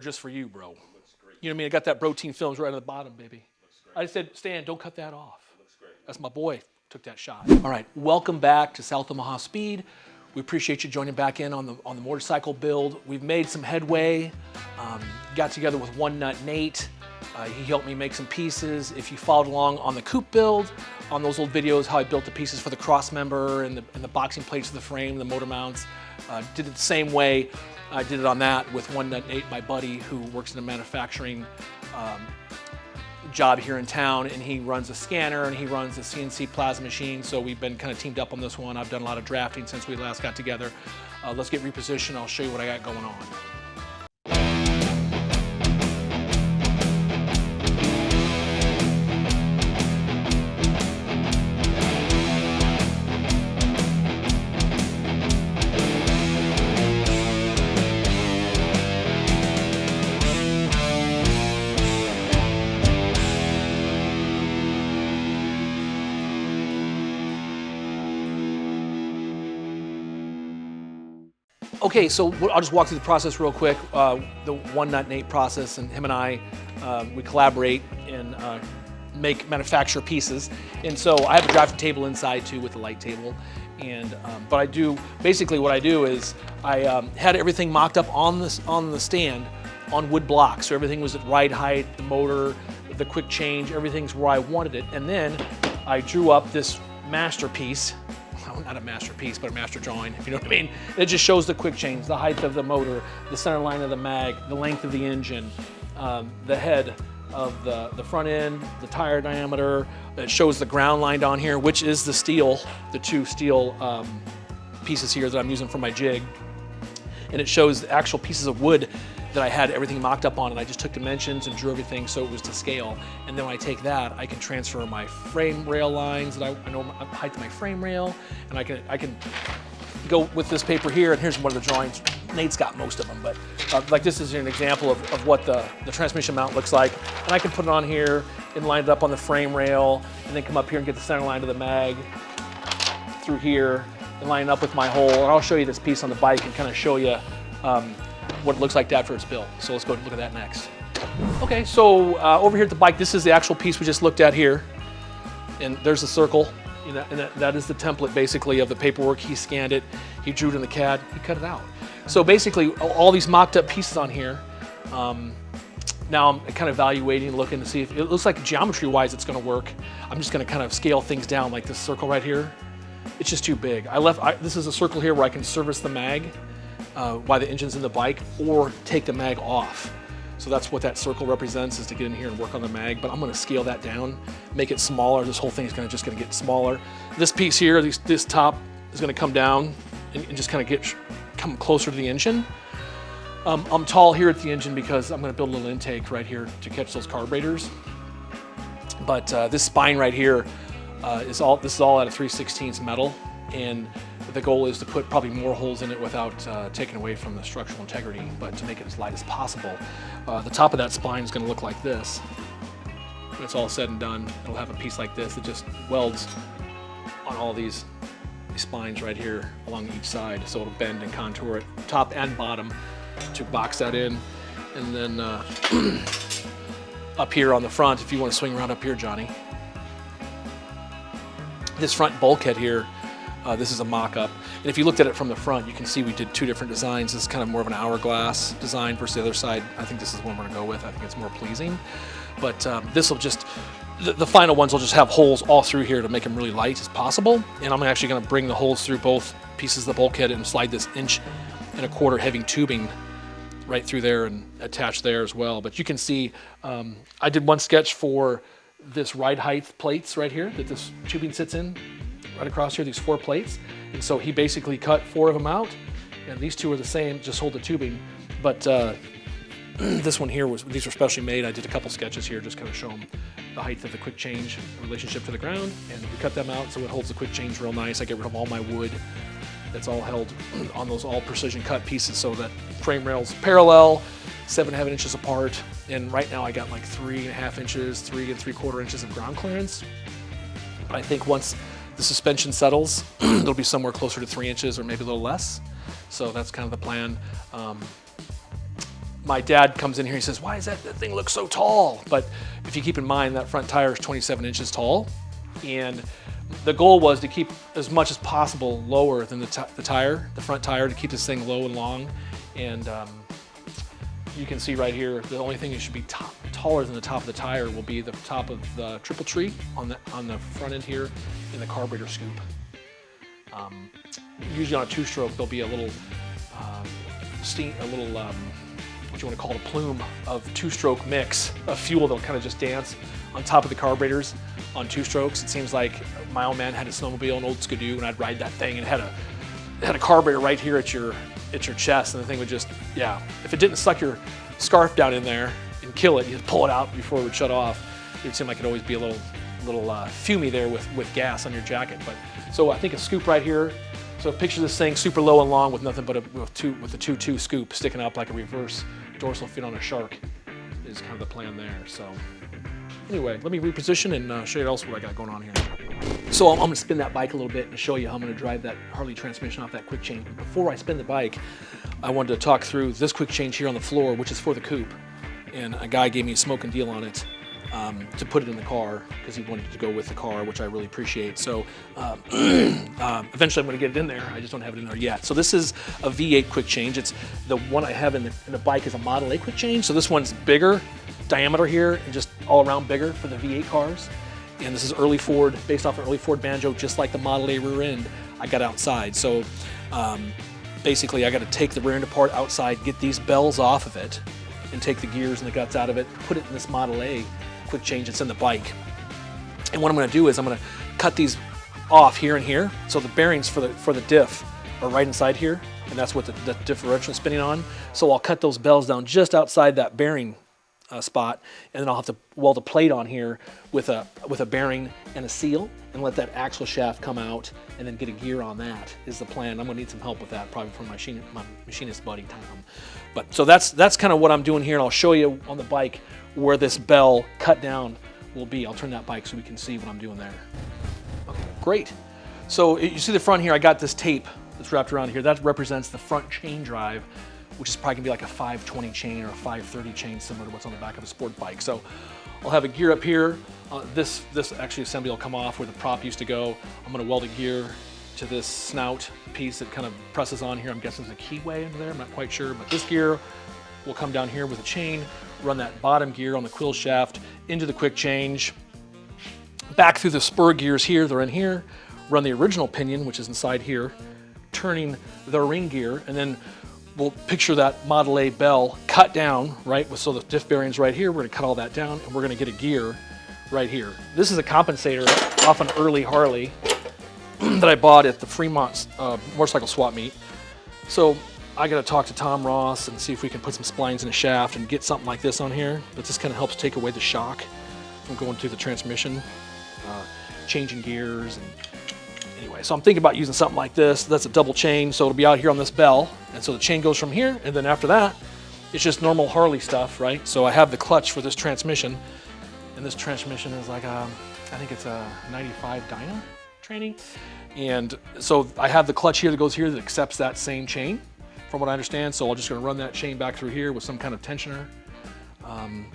Just for you, bro. You know what I mean? I got that protein films right on the bottom, baby. I just said, Stan, don't cut that off. That's my boy. Took that shot. All right, welcome back to South Omaha Speed. We appreciate you joining back in on the motorcycle build. We've made some headway. Got together with One Nut Nate. He helped me make some pieces. If you followed along on the coupe build, on those old videos, how I built the pieces for the cross member and the boxing plates for the frame, the motor mounts, did it the same way. I did it on that with One Nut Nate, my buddy, who works in a manufacturing job here in town, and he runs a scanner and he runs a CNC plasma machine. So we've been kind of teamed up on this one. I've done a lot of drafting since we last got together. Let's get repositioned. I'll show you what I got going on. Okay, so I'll just walk through the process real quick. The One Nut Nate process, and him and I, we collaborate and manufacture pieces. And so I have a drafting table inside too with a light table. And but I do basically what I do is I had everything mocked up on the stand on wood blocks. So everything was at right height, the motor, the quick change, everything's where I wanted it. And then I drew up this masterpiece. Not a masterpiece, but a master drawing, if you know what I mean. It just shows the quick change, the height of the motor, the center line of the mag, the length of the engine, the head of the front end, the tire diameter. It shows the ground line down here, which is the steel, the two steel pieces here that I'm using for my jig. And it shows the actual pieces of wood that I had everything mocked up on, and I just took dimensions and drew everything so it was to scale. And then when I take that, I can transfer my frame rail lines that I know the height of my frame rail, and I can go with this paper here. And here's one of the drawings. Nate's got most of them, but like this is an example of what the transmission mount looks like. And I can put it on here and line it up on the frame rail, and then come up here and get the center line of the mag through here and line it up with my hole. And I'll show you this piece on the bike and kind of show you what it looks like after it's built. So let's go look at that next. Okay, so over here at the bike, this is the actual piece we just looked at here. And there's the circle, and that is the template basically of the paperwork. He scanned it, he drew it in the CAD, he cut it out. So basically all these mocked up pieces on here, now I'm kind of evaluating, looking to see if it looks like geometry wise it's gonna work. I'm just gonna kind of scale things down, like this circle right here. It's just too big. This is a circle here where I can service the mag while the engine's in the bike, or take the mag off. So that's what that circle represents, is to get in here and work on the mag. But I'm going to scale that down, make it smaller. This whole thing is just going to get smaller. This piece here, this top is going to come down and just kind of come closer to the engine. I'm tall here at the engine because I'm going to build a little intake right here to catch those carburetors. But this spine right here this is all out of 3/16 metal, and the goal is to put probably more holes in it without taking away from the structural integrity, but to make it as light as possible. The top of that spine is going to look like this. When it's all said and done, it'll have a piece like this that just welds on all these spines right here along each side, so it'll bend and contour it, top and bottom, to box that in. And then up here on the front, if you want to swing around up here, Johnny, this front bulkhead here, this is a mock-up. And if you looked at it from the front, you can see we did two different designs. This is kind of more of an hourglass design versus the other side. I think this is the one we're gonna go with. I think it's more pleasing. But this will just, the final ones will just have holes all through here to make them really light as possible. And I'm actually gonna bring the holes through both pieces of the bulkhead and slide this 1.25" heavy tubing right through there and attach there as well. But you can see, I did one sketch for this ride height plates right here that this tubing sits in. Right across here, these 4 plates. And so he basically cut 4 of them out, and these 2 are the same, just hold the tubing. But this one here, these were specially made. I did a couple sketches here, just kind of show them the height of the quick change relationship to the ground, and we cut them out so it holds the quick change real nice. I get rid of all my wood. That's all held on those all precision cut pieces, so that frame rail's parallel, 7.5 inches apart. And right now I got like 3.5 inches, 3 3/4 inches of ground clearance. I think once the suspension settles, it'll be somewhere closer to 3 inches or maybe a little less. So that's kind of the plan. my dad comes in here, he says, why does that thing look so tall? But if you keep in mind, that front tire is 27 inches tall. And the goal was to keep as much as possible lower than the front tire, to keep this thing low and long. And you can see right here, the only thing that should be taller than the top of the tire will be the top of the triple tree on the front end here in the carburetor scoop. Usually on a two-stroke, there'll be a little what you want to call it, a plume of two-stroke mix of fuel that'll kind of just dance on top of the carburetors on two strokes. It seems like my old man had a snowmobile, an old Skidoo, and I'd ride that thing, and it had a carburetor right here at your chest, and the thing would just, yeah, if it didn't suck your scarf down in there and kill it, you'd pull it out before it would shut off. It would seem like it'd always be a little fumy there with gas on your jacket. But so I think a scoop right here. So picture this thing super low and long with nothing but with a 2-2 scoop sticking up like a reverse dorsal fin on a shark is kind of the plan there. So anyway, let me reposition and show you else what I got going on here. So I'm going to spin that bike a little bit and show you how I'm going to drive that Harley transmission off that quick change. But before I spin the bike, I wanted to talk through this quick change here on the floor, which is for the coupe. And a guy gave me a smoking deal on it to put it in the car because he wanted to go with the car, which I really appreciate. So eventually I'm going to get it in there. I just don't have it in there yet. So this is a V8 quick change. It's the one I have in the bike is a Model A quick change. So this one's bigger diameter here and just all around bigger for the V8 cars. And this is early Ford, based off an early Ford banjo, just like the Model A rear end I got outside. So basically I got to take the rear end apart outside, get these bells off of it, and take the gears and the guts out of it, put it in this Model A quick change that's in the bike. And what I'm going to do is I'm going to cut these off here and here. So the bearings for the diff are right inside here, and that's what the differential is spinning on. So I'll cut those bells down just outside that bearing spot, and then I'll have to weld a plate on here with a bearing and a seal, and let that axle shaft come out, and then get a gear on that is the plan. I'm gonna need some help with that, probably from my machinist buddy Tom. But so that's kind of what I'm doing here, and I'll show you on the bike where this bell cut down will be. I'll turn that bike so we can see what I'm doing there. Okay, great. So you see the front here, I got this tape that's wrapped around here. That represents the front chain drive, which is probably gonna be like a 520 chain or a 530 chain, similar to what's on the back of a sport bike. So I'll have a gear up here. This actually assembly will come off where the prop used to go. I'm gonna weld a gear to this snout piece that kind of presses on here. I'm guessing there's a keyway into there, I'm not quite sure, but this gear will come down here with a chain, run that bottom gear on the quill shaft into the quick change, back through the spur gears here, they're in here, run the original pinion, which is inside here, turning the ring gear, and then we'll picture that Model A bell cut down, right? So the diff bearings right here, we're gonna cut all that down, and we're gonna get a gear right here. This is a compensator off an early Harley that I bought at the Fremont motorcycle swap meet. So I gotta talk to Tom Ross and see if we can put some splines in a shaft and get something like this on here. But this kind of helps take away the shock from going through the transmission, changing gears. And anyway, so I'm thinking about using something like this. That's a double chain, so it'll be out here on this bell. And so the chain goes from here, and then after that, it's just normal Harley stuff, right? So I have the clutch for this transmission, and this transmission is like I think it's a 95 Dyna training. And so I have the clutch here that goes here that accepts that same chain, from what I understand. So I'm just gonna run that chain back through here with some kind of tensioner.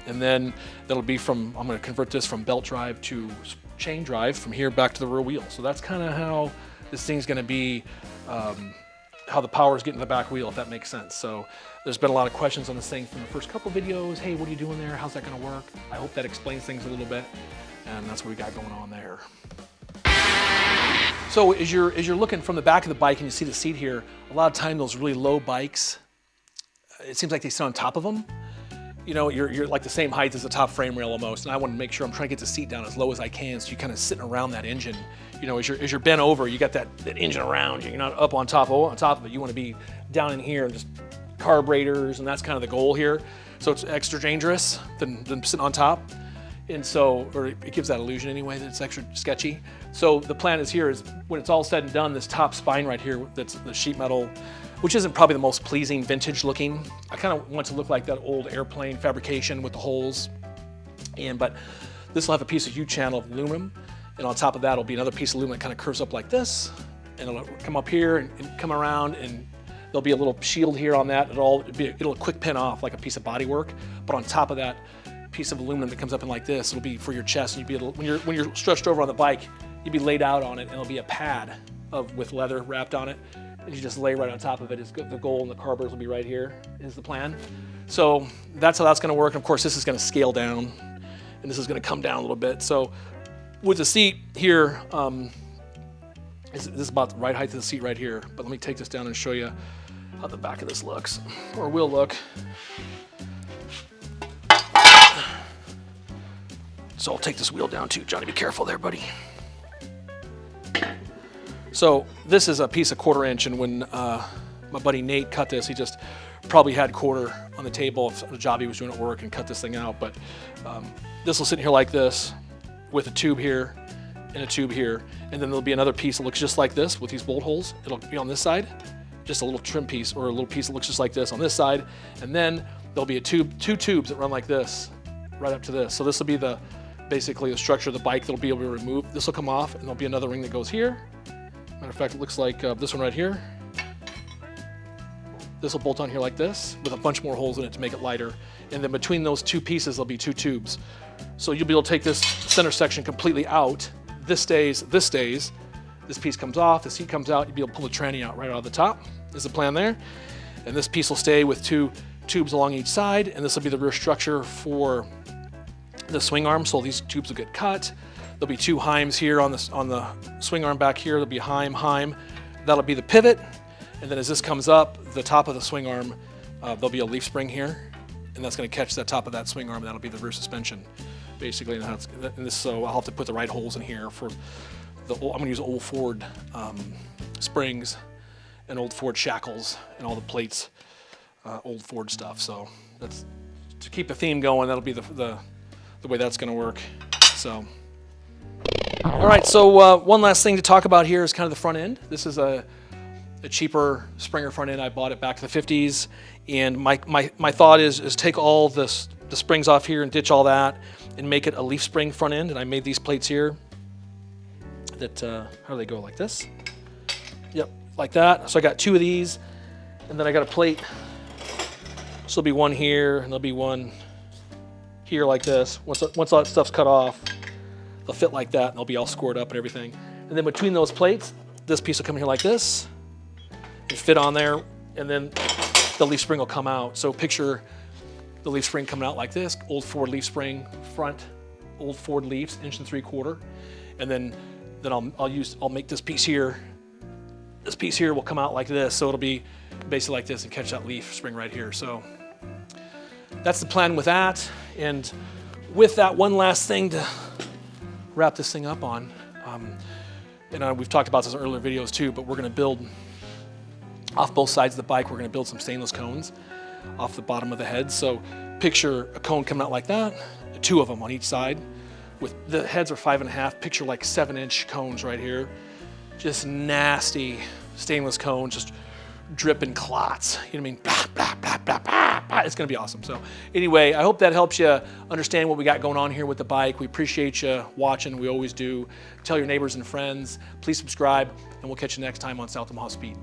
And then that'll be I'm gonna convert this from belt drive to chain drive from here back to the rear wheel. So that's kind of how this thing's gonna be, how the power is getting to the back wheel, if that makes sense. So there's been a lot of questions on this thing from the first couple videos. Hey, what are you doing there? How's that gonna work? I hope that explains things a little bit. And that's what we got going on there. So as you're looking from the back of the bike and you see the seat here, a lot of time those really low bikes, it seems like they sit on top of them. You know, you're like the same height as the top frame rail almost, and I want to make sure I'm trying to get the seat down as low as I can, so you're kind of sitting around that engine. You know, as you're bent over, you got that engine around you. You're not up on top of it. You want to be down in here, just carburetors, and that's kind of the goal here. So it's extra dangerous than sitting on top. And so, or it gives that illusion anyway that it's extra sketchy. So the plan is here is when it's all said and done, this top spine right here, that's the sheet metal, which isn't probably the most pleasing vintage looking. I kind of want it to look like that old airplane fabrication with the holes. But this will have a piece of U-channel of aluminum, and on top of that will be another piece of aluminum that kind of curves up like this, and it'll come up here and come around and There'll be a little shield here on that. It'll quick pin off like a piece of bodywork, but on top of that piece of aluminum that comes up in like this, it'll be for your chest, and when you're stretched over on the bike, you'll be laid out on it, and it'll be a pad with leather wrapped on it, and you just lay right on top of it. The goal, and the carbers will be right here is the plan. So that's how that's going to work. And of course, this is going to scale down, and this is going to come down a little bit. So with the seat here, this is about the right height of the seat right here. But let me take this down and show you how the back of this looks, or will look. So I'll take this wheel down too. Johnny, be careful there, buddy. So this is a piece of 1/4 inch, and when my buddy Nate cut this, he just probably had 1/4 on the table of the job he was doing at work and cut this thing out. But this will sit here like this with a tube here and a tube here, and then there'll be another piece that looks just like this with these bolt holes. It'll be on this side, just a little trim piece, or a little piece that looks just like this on this side, and then there'll be two tubes that run like this right up to this. So this will be basically the structure of the bike that'll be able to remove. This will come off, and there'll be another ring that goes here. Matter of fact, it looks like this one right here. This will bolt on here like this with a bunch more holes in it to make it lighter. And then between those two pieces, there'll be 2 tubes. So you'll be able to take this center section completely out. This stays, this piece comes off, the seat comes out, you'll be able to pull the tranny out right out of the top, is the plan there. And this piece will stay with 2 tubes along each side, and this will be the rear structure for the swing arm, so these tubes will get cut. There'll be 2 heims here on the swing arm back here. There'll be heim. That'll be the pivot, and then as this comes up, the top of the swing arm, there'll be a leaf spring here, and that's going to catch the top of that swing arm. That'll be the rear suspension, basically. So I'll have to put the right holes in here for I'm going to use old Ford springs and old Ford shackles and all the plates, old Ford stuff. So that's to keep the theme going. That'll be the way that's going to work. So. All right, so one last thing to talk about here is kind of the front end. This is a cheaper Springer front end. I bought it back to the 50s, and my thought is take all the springs off here and ditch all that and make it a leaf spring front end. And I made these plates here that, how do they go, like this? Yep, like that. So I got 2 of these, and then I got a plate. So there'll be one here, and there'll be one here like this. Once all that stuff's cut off, they'll fit like that, and they'll be all scored up and everything. And then between those plates, this piece will come here like this and fit on there, and then the leaf spring will come out. So picture the leaf spring coming out like this, old Ford leaf spring front, old Ford leaves, 1 3/4, and then I'll make this piece here. This piece here will come out like this, so it'll be basically like this and catch that leaf spring right here. So that's the plan with that. And with that, one last thing to wrap this thing up on, and we've talked about this in earlier videos too, but we're going to build off both sides of the bike. We're going to build some stainless cones off the bottom of the head. So picture a cone coming out like that, 2 of them on each side. With the heads are 5.5. Picture like 7-inch cones right here, just nasty stainless cones, just dripping clots. You know what I mean? Blah, blah, blah, blah, blah, blah. It's going to be awesome. So anyway, I hope that helps you understand what we got going on here with the bike. We appreciate you watching. We always do. Tell your neighbors and friends. Please subscribe, and we'll catch you next time on South Omaha Speed.